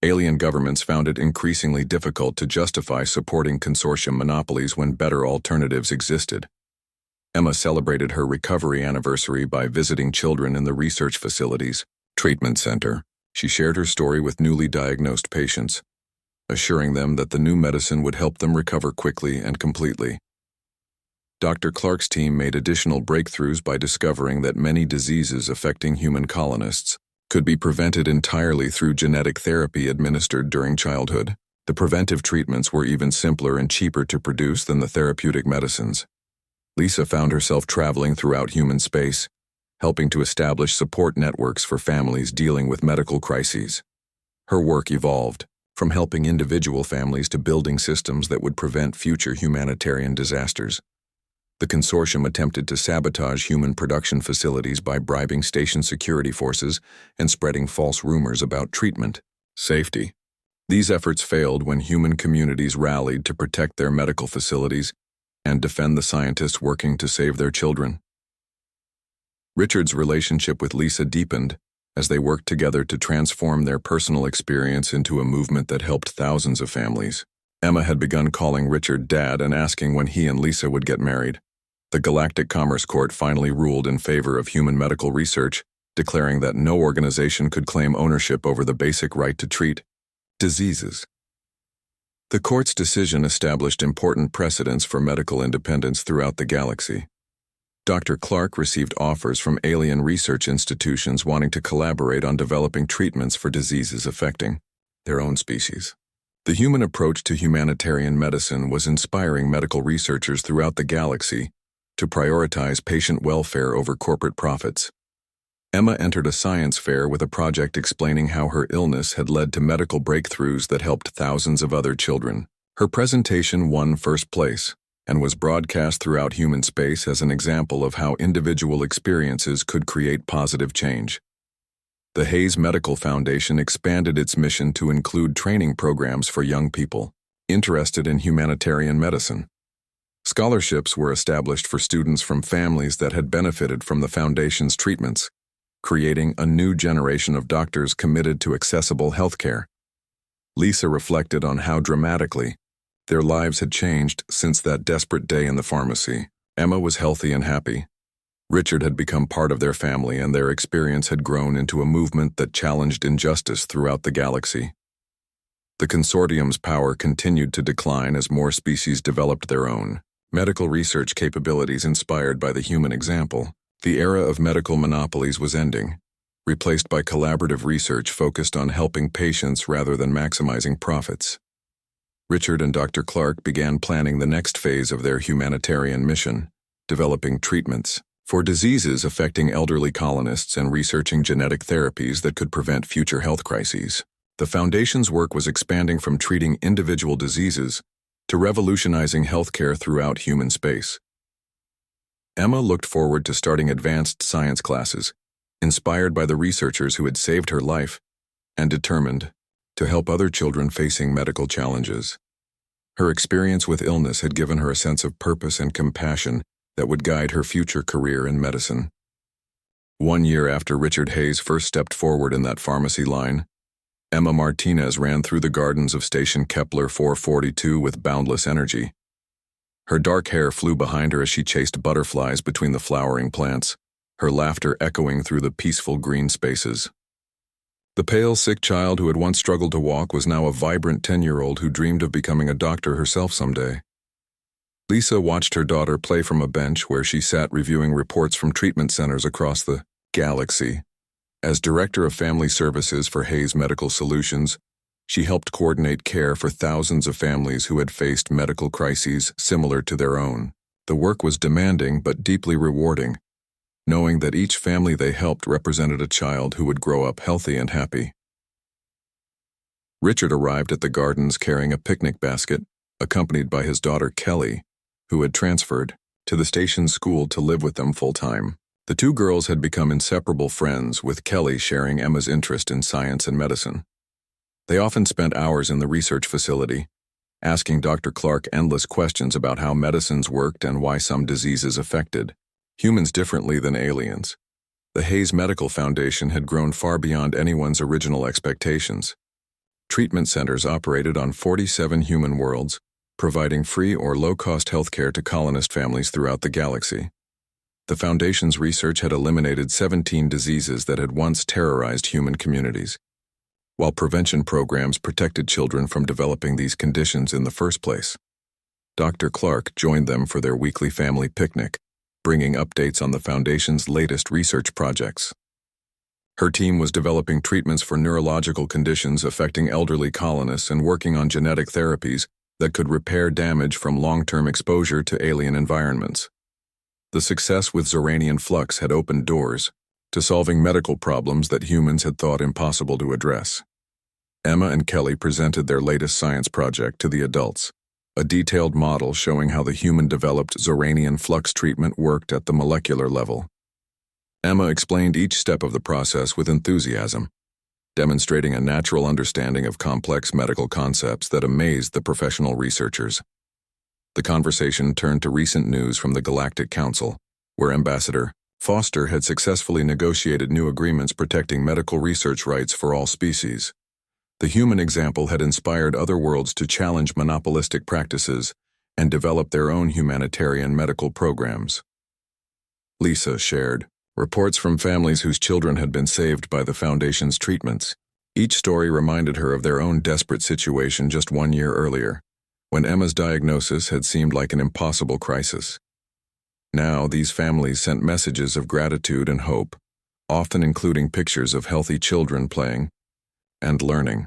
Alien governments found it increasingly difficult to justify supporting consortium monopolies when better alternatives existed. Emma celebrated her recovery anniversary by visiting children in the research facility's treatment center. She shared her story with newly diagnosed patients, assuring them that the new medicine would help them recover quickly and completely. Dr. Clark's team made additional breakthroughs by discovering that many diseases affecting human colonists could be prevented entirely through genetic therapy administered during childhood. The preventive treatments were even simpler and cheaper to produce than the therapeutic medicines. Lisa found herself traveling throughout human space, helping to establish support networks for families dealing with medical crises. Her work evolved from helping individual families to building systems that would prevent future humanitarian disasters. The consortium attempted to sabotage human production facilities by bribing station security forces and spreading false rumors about treatment safety. These efforts failed when human communities rallied to protect their medical facilities and defend the scientists working to save their children. Richard's relationship with Lisa deepened as they worked together to transform their personal experience into a movement that helped thousands of families. Emma had begun calling Richard Dad and asking when he and Lisa would get married. The Galactic Commerce Court finally ruled in favor of human medical research, declaring that no organization could claim ownership over the basic right to treat diseases. The court's decision established important precedents for medical independence throughout the galaxy. Dr. Clark received offers from alien research institutions wanting to collaborate on developing treatments for diseases affecting their own species. The human approach to humanitarian medicine was inspiring medical researchers throughout the galaxy to prioritize patient welfare over corporate profits. Emma entered a science fair with a project explaining how her illness had led to medical breakthroughs that helped thousands of other children. Her presentation won first place and was broadcast throughout human space as an example of how individual experiences could create positive change. The Hayes Medical Foundation expanded its mission to include training programs for young people interested in humanitarian medicine. Scholarships were established for students from families that had benefited from the foundation's treatments, creating a new generation of doctors committed to accessible healthcare. Lisa reflected on how dramatically their lives had changed since that desperate day in the pharmacy. Emma was healthy and happy. Richard had become part of their family, and their experience had grown into a movement that challenged injustice throughout the galaxy. The consortium's power continued to decline as more species developed their own medical research capabilities inspired by the human example. The era of medical monopolies was ending, replaced by collaborative research focused on helping patients rather than maximizing profits. Richard and Dr. Clark began planning the next phase of their humanitarian mission, developing treatments for diseases affecting elderly colonists and researching genetic therapies that could prevent future health crises. The Foundation's work was expanding from treating individual diseases to revolutionizing healthcare throughout human space. Emma looked forward to starting advanced science classes, inspired by the researchers who had saved her life, and determined to help other children facing medical challenges. Her experience with illness had given her a sense of purpose and compassion that would guide her future career in medicine. 1 year after Richard Hayes first stepped forward in that pharmacy line, Emma Martinez ran through the gardens of Station Kepler 442 with boundless energy. Her dark hair flew behind her as she chased butterflies between the flowering plants, her laughter echoing through the peaceful green spaces. The pale, sick child who had once struggled to walk was now a vibrant 10-year-old who dreamed of becoming a doctor herself someday. Lisa watched her daughter play from a bench where she sat reviewing reports from treatment centers across the galaxy. As Director of Family Services for Hayes Medical Solutions, she helped coordinate care for thousands of families who had faced medical crises similar to their own. The work was demanding but deeply rewarding, knowing that each family they helped represented a child who would grow up healthy and happy. Richard arrived at the gardens carrying a picnic basket, accompanied by his daughter Kelly, who had transferred to the station's school to live with them full-time. The two girls had become inseparable friends, with Kelly sharing Emma's interest in science and medicine. They often spent hours in the research facility, asking Dr. Clark endless questions about how medicines worked and why some diseases affected humans differently than aliens. The Hayes Medical Foundation had grown far beyond anyone's original expectations. Treatment centers operated on 47 human worlds, providing free or low-cost healthcare to colonist families throughout the galaxy. The Foundation's research had eliminated 17 diseases that had once terrorized human communities, while prevention programs protected children from developing these conditions in the first place. Dr. Clark joined them for their weekly family picnic, bringing updates on the Foundation's latest research projects. Her team was developing treatments for neurological conditions affecting elderly colonists and working on genetic therapies that could repair damage from long-term exposure to alien environments. The success with Zoranian flux had opened doors to solving medical problems that humans had thought impossible to address. Emma and Kelly presented their latest science project to the adults, a detailed model showing how the human-developed Zoranian flux treatment worked at the molecular level. Emma explained each step of the process with enthusiasm, demonstrating a natural understanding of complex medical concepts that amazed the professional researchers. The conversation turned to recent news from the Galactic Council, where Ambassador Foster had successfully negotiated new agreements protecting medical research rights for all species. The human example had inspired other worlds to challenge monopolistic practices and develop their own humanitarian medical programs. Lisa shared reports from families whose children had been saved by the Foundation's treatments. Each story reminded her of their own desperate situation just 1 year earlier, when Emma's diagnosis had seemed like an impossible crisis. Now, these families sent messages of gratitude and hope, often including pictures of healthy children playing and learning.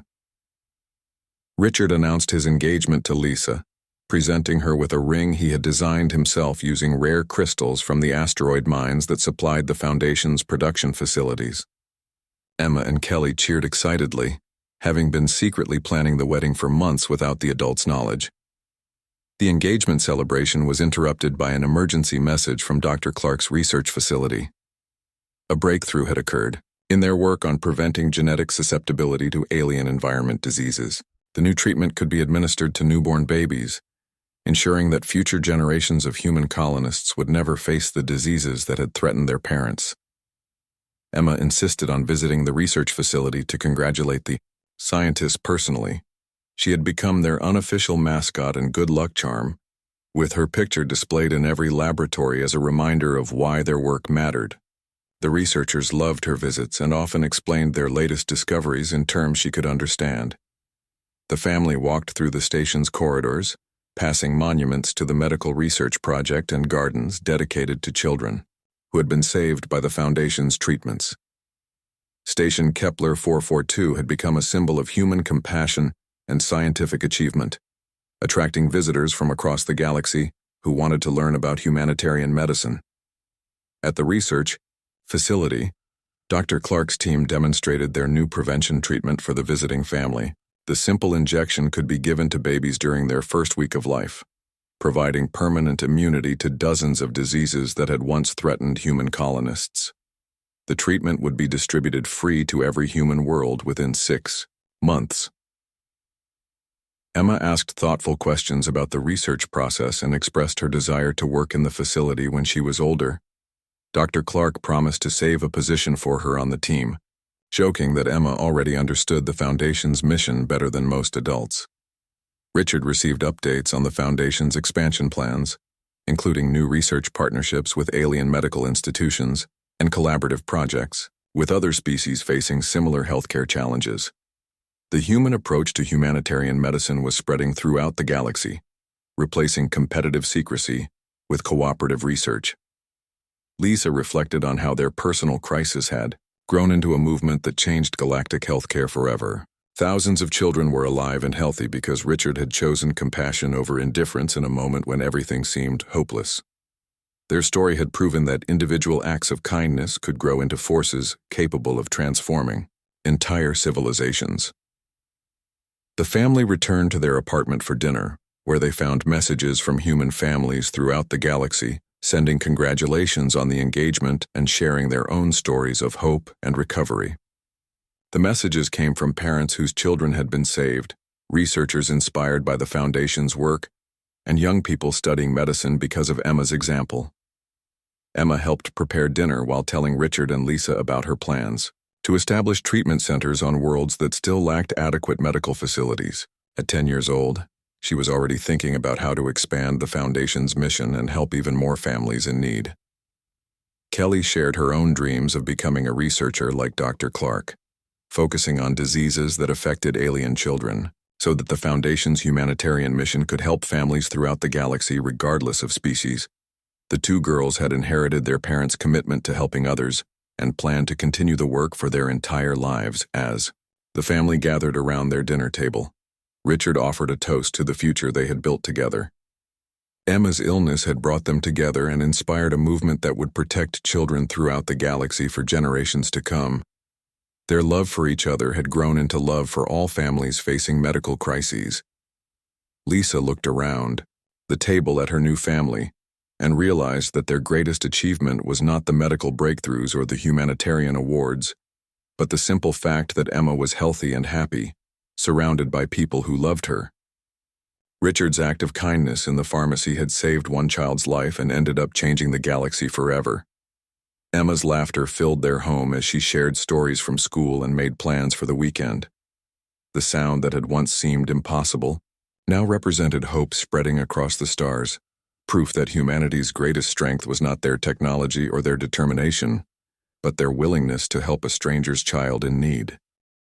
Richard announced his engagement to Lisa, presenting her with a ring he had designed himself using rare crystals from the asteroid mines that supplied the Foundation's production facilities. Emma and Kelly cheered excitedly, having been secretly planning the wedding for months without the adults' knowledge. The engagement celebration was interrupted by an emergency message from Dr. Clark's research facility. A breakthrough had occurred in their work on preventing genetic susceptibility to alien environment diseases. The new treatment could be administered to newborn babies, ensuring that future generations of human colonists would never face the diseases that had threatened their parents. Emma insisted on visiting the research facility to congratulate the scientists personally. She had become their unofficial mascot and good luck charm, with her picture displayed in every laboratory as a reminder of why their work mattered. The researchers loved her visits and often explained their latest discoveries in terms she could understand. The family walked through the station's corridors, passing monuments to the medical research project and gardens dedicated to children who had been saved by the Foundation's treatments. Station Kepler 442 had become a symbol of human compassion and scientific achievement, attracting visitors from across the galaxy who wanted to learn about humanitarian medicine. At the research facility, Dr. Clark's team demonstrated their new prevention treatment for the visiting family. The simple injection could be given to babies during their first week of life, providing permanent immunity to dozens of diseases that had once threatened human colonists. The treatment would be distributed free to every human world within 6 months. Emma asked thoughtful questions about the research process and expressed her desire to work in the facility when she was older. Dr. Clark promised to save a position for her on the team, joking that Emma already understood the Foundation's mission better than most adults. Richard received updates on the Foundation's expansion plans, including new research partnerships with alien medical institutions and collaborative projects with other species facing similar healthcare challenges. The human approach to humanitarian medicine was spreading throughout the galaxy, replacing competitive secrecy with cooperative research. Lisa reflected on how their personal crisis had grown into a movement that changed galactic healthcare forever. Thousands of children were alive and healthy because Richard had chosen compassion over indifference in a moment when everything seemed hopeless. Their story had proven that individual acts of kindness could grow into forces capable of transforming entire civilizations. The family returned to their apartment for dinner, where they found messages from human families throughout the galaxy, sending congratulations on the engagement and sharing their own stories of hope and recovery. The messages came from parents whose children had been saved, researchers inspired by the Foundation's work, and young people studying medicine because of Emma's example. Emma helped prepare dinner while telling Richard and Lisa about her plans to establish treatment centers on worlds that still lacked adequate medical facilities. At 10 years old, she was already thinking about how to expand the Foundation's mission and help even more families in need. Kelly shared her own dreams of becoming a researcher like Dr. Clark, focusing on diseases that affected alien children, so that the Foundation's humanitarian mission could help families throughout the galaxy regardless of species. The two girls had inherited their parents' commitment to helping others and planned to continue the work for their entire lives. As the family gathered around their dinner table, Richard offered a toast to the future they had built together. Emma's illness had brought them together and inspired a movement that would protect children throughout the galaxy for generations to come. Their love for each other had grown into love for all families facing medical crises. Lisa looked around the table at her new family and realized that their greatest achievement was not the medical breakthroughs or the humanitarian awards, but the simple fact that Emma was healthy and happy, surrounded by people who loved her. Richard's act of kindness in the pharmacy had saved one child's life and ended up changing the galaxy forever. Emma's laughter filled their home as she shared stories from school and made plans for the weekend. The sound that had once seemed impossible now represented hope spreading across the stars, proof that humanity's greatest strength was not their technology or their determination, but their willingness to help a stranger's child in need.